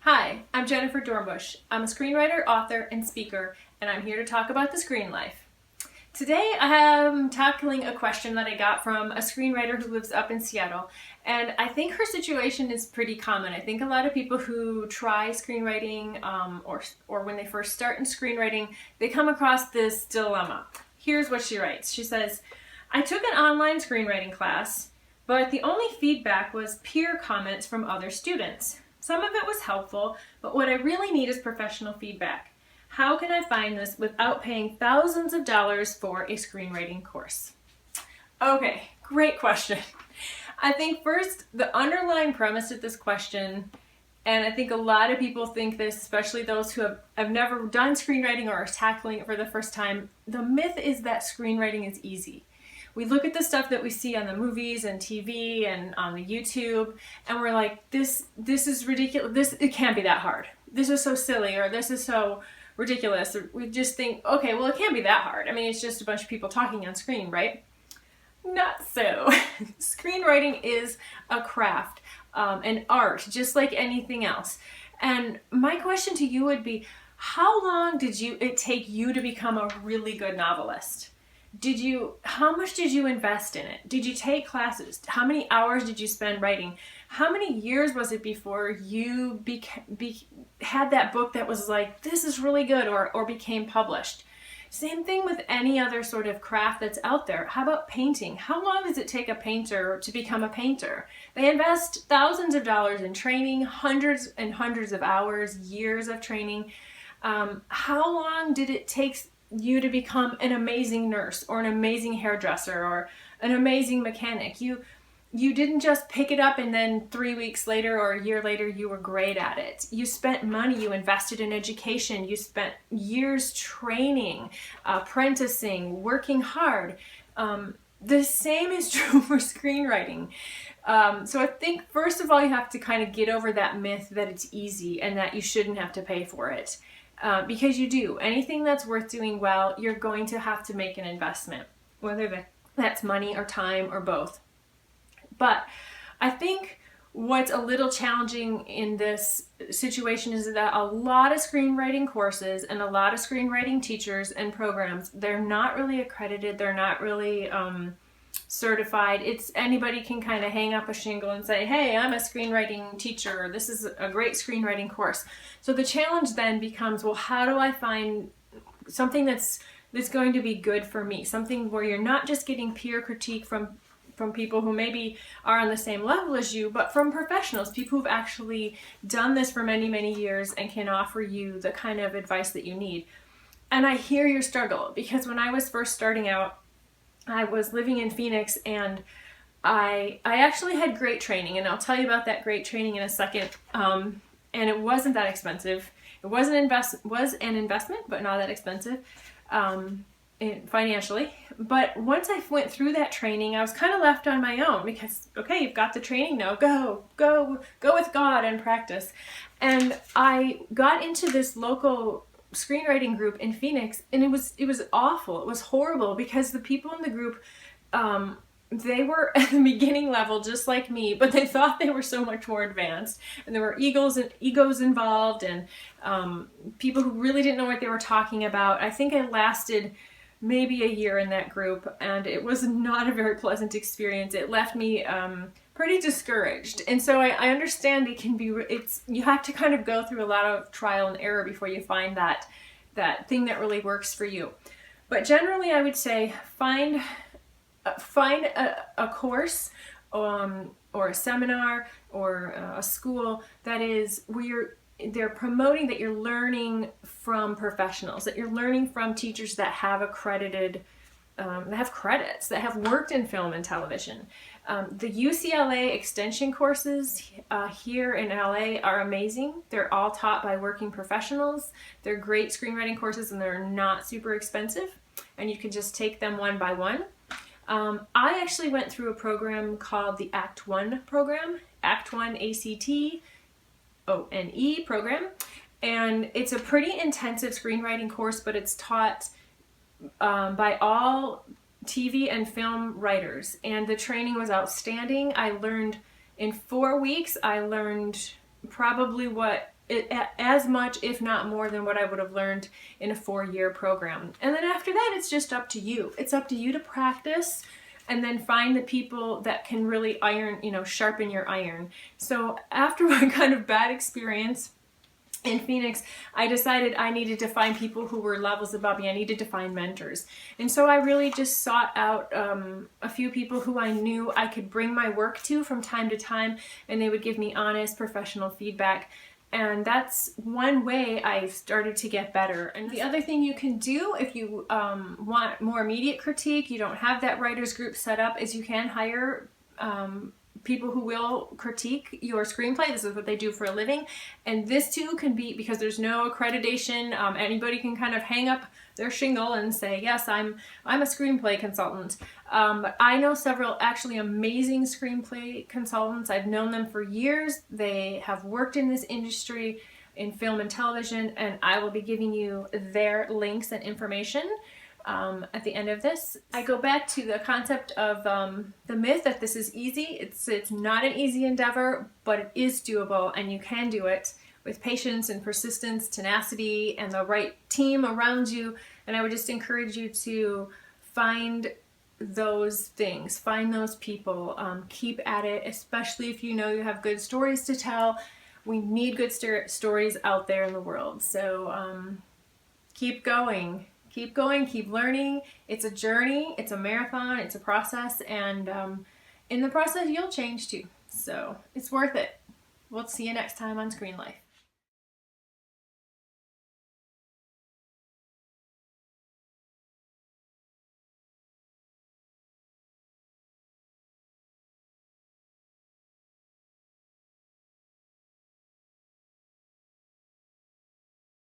Hi, I'm Jennifer Dornbush. I'm a screenwriter, author, and speaker, and I'm here to talk about the screen life. Today I am tackling a question that I got from a screenwriter who lives up in Seattle, and I think her situation is pretty common. I think a lot of people who try screenwriting or when they first start in screenwriting, they come across this dilemma. Here's what she writes. She says, I took an online screenwriting class, but the only feedback was peer comments from other students. Some of it was helpful, but what I really need is professional feedback. How can I find this without paying thousands of dollars for a screenwriting course? Okay, great question. I think first, the underlying premise of this question, and I think a lot of people think this, especially those who have never done screenwriting or are tackling it for the first time, the myth is that screenwriting is easy. We look at the stuff that we see on the movies and TV and on the YouTube, and we're like, this is ridiculous. It can't be that hard. This is so silly, or this is so ridiculous. Or we just think, okay, well, it can't be that hard. I mean, it's just a bunch of people talking on screen, right? Not so. Screenwriting is a craft, an art, just like anything else. And my question to you would be, how long did it take you to become a really good novelist? How much did you invest in it? Did you take classes? How many hours did you spend writing? How many years was it before you had that book that was like, this is really good, or became published? Same thing with any other sort of craft that's out there. How about painting? How long does it take a painter to become a painter? They invest thousands of dollars in training, hundreds and hundreds of hours, years of training. How long did it take you to become an amazing nurse or an amazing hairdresser or an amazing mechanic? You didn't just pick it up and then 3 weeks later or a year later you were great at it. You spent money, you invested in education, you spent years training, apprenticing, working hard. The same is true for screenwriting. So I think first of all you have to kind of get over that myth that it's easy and that you shouldn't have to pay for it. Because you do. Anything that's worth doing well, you're going to have to make an investment, whether that's money or time or both. But I think what's a little challenging in this situation is that a lot of screenwriting courses and a lot of screenwriting teachers and programs, they're not really accredited, they're not really certified. It's anybody can kind of hang up a shingle and say, hey, I'm a screenwriting teacher, this is a great screenwriting course. So the challenge then becomes, well, how do I find something that's going to be good for me? Something where you're not just getting peer critique from people who maybe are on the same level as you, but from professionals, people who've actually done this for many, many years and can offer you the kind of advice that you need. And I hear your struggle, because when I was first starting out, I was living in Phoenix, and I actually had great training, and I'll tell you about that great training in a second. And it wasn't that expensive. It was an investment, but not that expensive financially. But once I went through that training, I was kind of left on my own, because okay, you've got the training now. Go with God and practice. And I got into this local screenwriting group in Phoenix, and it was awful. It was horrible, because the people in the group, they were at the beginning level just like me, but they thought they were so much more advanced, and there were egos involved, and people who really didn't know what they were talking about. I think I lasted maybe a year in that group, and it was not a very pleasant experience. It left me pretty discouraged. And so I understand you have to kind of go through a lot of trial and error before you find that thing that really works for you. But generally I would say find a course or a seminar or a school that is where they're promoting that you're learning from professionals, that you're learning from teachers that have accredited, that have credits, that have worked in film and television. The UCLA extension courses here in LA are amazing. They're all taught by working professionals. They're great screenwriting courses, and they're not super expensive, and you can just take them one by one. I actually went through a program called the Act 1 program, Act 1 ACTONE program, and it's a pretty intensive screenwriting course, but it's taught by all TV and film writers, and the training was outstanding. I learned in 4 weeks, I learned probably what as much, if not more, than what I would have learned in a 4-year program. And then after that, it's just up to you. It's up to you to practice and then find the people that can really sharpen your iron. So after my kind of bad experience in Phoenix, I decided I needed to find people who were levels above me. I needed to find mentors. And so I really just sought out a few people who I knew I could bring my work to from time to time, and they would give me honest, professional feedback. And that's one way I started to get better. And the other thing you can do if you want more immediate critique, you don't have that writers group set up, is you can hire people who will critique your screenplay. This is what they do for a living. And this too can be, because there's no accreditation, anybody can kind of hang up their shingle and say, yes, I'm a screenplay consultant. But I know several actually amazing screenplay consultants. I've known them for years. They have worked in this industry in film and television, and I will be giving you their links and information at the end of this. I go back to the concept of the myth that this is easy. It's not an easy endeavor, but it is doable, and you can do it with patience and persistence, tenacity, and the right team around you. And I would just encourage you to find those things, find those people, keep at it, especially if you know you have good stories to tell. We need good stories out there in the world. So keep going. Keep going, keep learning. It's a journey, it's a marathon, it's a process, and in the process you'll change too. So it's worth it. We'll see you next time on Screen Life.